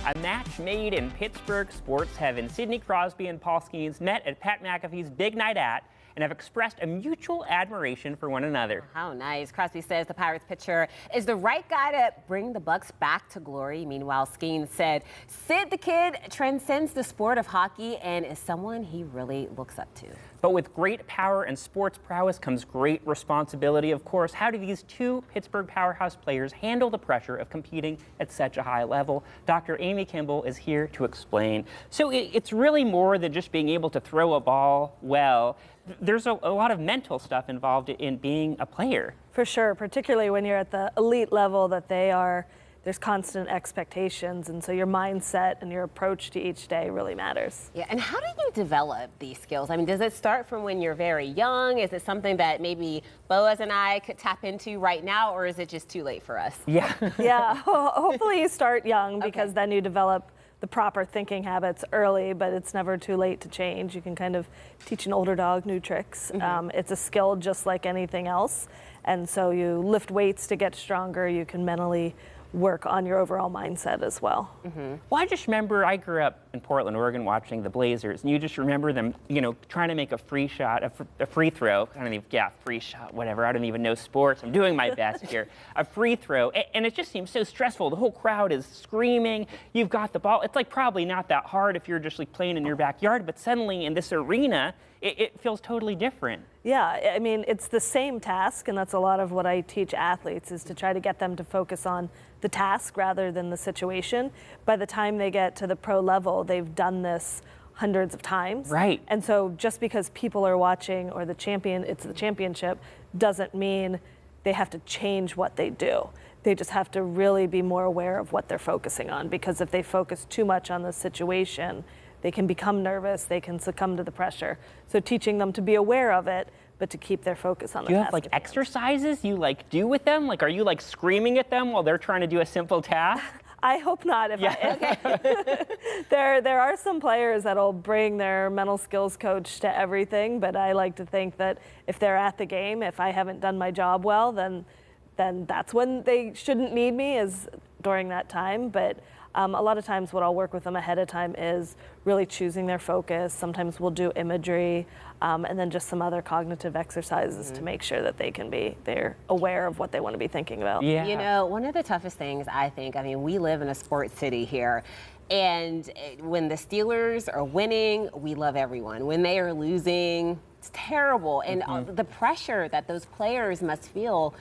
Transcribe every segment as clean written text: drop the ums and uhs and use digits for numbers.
A match made in Pittsburgh sports heaven. Sidney Crosby and Paul Skeens met at Pat McAfee's Big Night At and have expressed a mutual admiration for one another. How nice. Crosby says the Pirates pitcher is the right guy to bring the Bucks back to glory. Meanwhile, Skeens said Sid the Kid transcends the sport of hockey and is someone he really looks up to. But with great power and sports prowess comes great responsibility, of course. How do these two Pittsburgh powerhouse players handle the pressure of competing at such a high level? Dr. Amy Kimball is here to explain. So it's really more than just being able to throw a ball well. There's a lot of mental stuff involved in being a player. For sure, particularly when you're at the elite level that they are. There's constant expectations, and so your mindset and your approach to each day really matters. Yeah, and how do you develop these skills? I mean, does it start from when you're very young? Is it something that maybe Boaz and I could tap into right now, or is it just too late for us? Yeah. Yeah, hopefully you start young because then you develop the proper thinking habits early, but it's never too late to change. You can kind of teach an older dog new tricks. It's a skill just like anything else, and so you lift weights to get stronger. You can mentally work on your overall mindset as well. Well, I just remember I grew up in Portland, Oregon, watching the Blazers, and you just remember them, trying to make a free shot, a free throw. I don't even, free shot, whatever. I don't even know sports. I'm doing my best here. A free throw, and it just seems so stressful. The whole crowd is screaming. You've got the ball. It's like probably not that hard if you're just like playing in your backyard, but suddenly in this arena, it feels totally different. Yeah, I mean, it's the same task, and that's a lot of what I teach athletes is to try to get them to focus on the task rather than the situation. By the time they get to the pro level, they've done this hundreds of times. Right. And so just because people are watching or it's the championship doesn't mean they have to change what they do. They just have to really be more aware of what they're focusing on, because if they focus too much on the situation, they can become nervous, they can succumb to the pressure. So teaching them to be aware of it, but to keep their focus on the task. Do you have like exercises you do with them? Like, are you like screaming at them while they're trying to do a simple task? I hope not. There are some players that'll bring their mental skills coach to everything, but I like to think that if they're at the game, if I haven't done my job well, then that's when they shouldn't need me, is during that time. But a lot of times what I'll work with them ahead of time is really choosing their focus. Sometimes we'll do imagery and then just some other cognitive exercises to make sure that they're aware of what they want to be thinking about. Yeah. You know, one of the toughest things I mean, we live in a sports city here. And when the Steelers are winning, we love everyone. When they are losing, it's terrible. And the pressure that those players must feel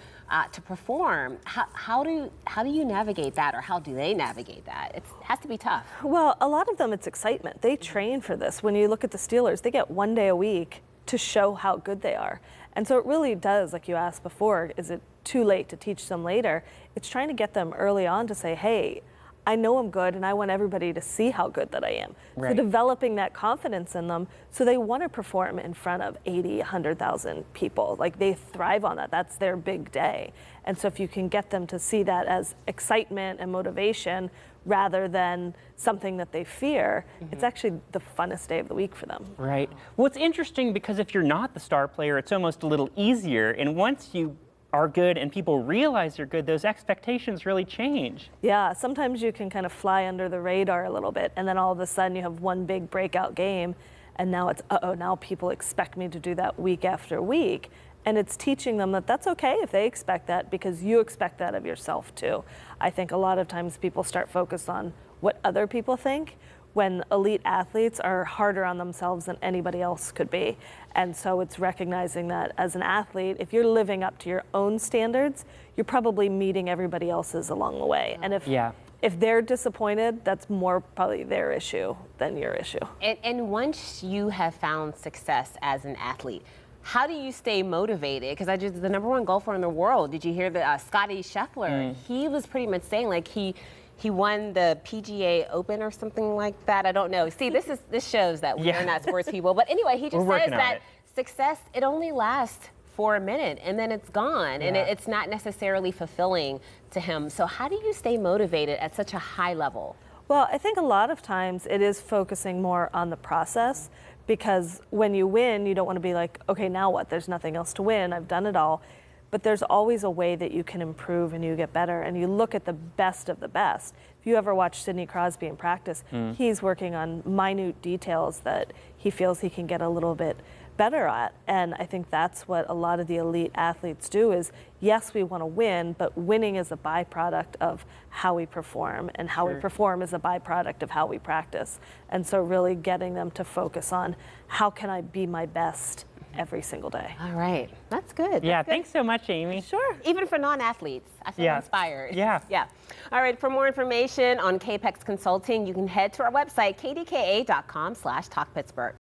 to perform, how do you navigate that, or how do they navigate that? It has to be tough. Well, a lot of them, it's excitement. They train for this. When you look at the Steelers, they get one day a week to show how good they are. And so it really does, like you asked before, is it too late to teach them later? It's trying to get them early on to say, hey, I know I'm good, and I want everybody to see how good that I am. Right. So developing that confidence in them so they want to perform in front of 80, 100,000 people. Like, they thrive on that. That's their big day. And so if you can get them to see that as excitement and motivation rather than something that they fear, it's actually the funnest day of the week for them. Right. Well, it's interesting because if you're not the star player, it's almost a little easier. And once you are good and people realize you're good, those expectations really change. Yeah, sometimes you can kind of fly under the radar a little bit, and then all of a sudden you have one big breakout game, and now it's, now people expect me to do that week after week. And it's teaching them that that's okay if they expect that, because you expect that of yourself too. I think a lot of times people start focused on what other people think, when elite athletes are harder on themselves than anybody else could be. And so it's recognizing that as an athlete, if you're living up to your own standards, you're probably meeting everybody else's along the way. And if they're disappointed, that's more probably their issue than your issue. And once you have found success as an athlete, how do you stay motivated? Because the number one golfer in the world, did you hear that Scotty Scheffler? He was pretty much saying like he won the PGA Open or something like that. I don't know. See, this shows that we are not sports people. But anyway, he just says that success, it only lasts for a minute and then it's gone. And it's not necessarily fulfilling to him. So how do you stay motivated at such a high level? Well, I think a lot of times it is focusing more on the process, because when you win, you don't want to be like, okay, now what? There's nothing else to win. I've done it all. but there's always a way that you can improve and you get better, and you look at the best of the best. If you ever watch Sidney Crosby in practice, he's working on minute details that he feels he can get a little bit better at. And I think that's what a lot of the elite athletes do is, yes, we want to win, but winning is a byproduct of how we perform, and how we perform is a byproduct of how we practice. And so really getting them to focus on how can I be my best every single day. All right, that's good. Yeah, That's good. thanks so much, Amy. Sure. Even for non-athletes, I feel Yeah. inspired. Yeah. Yeah. All right, for more information on Capex Consulting, you can head to our website, kdka.com/talkpittsburgh.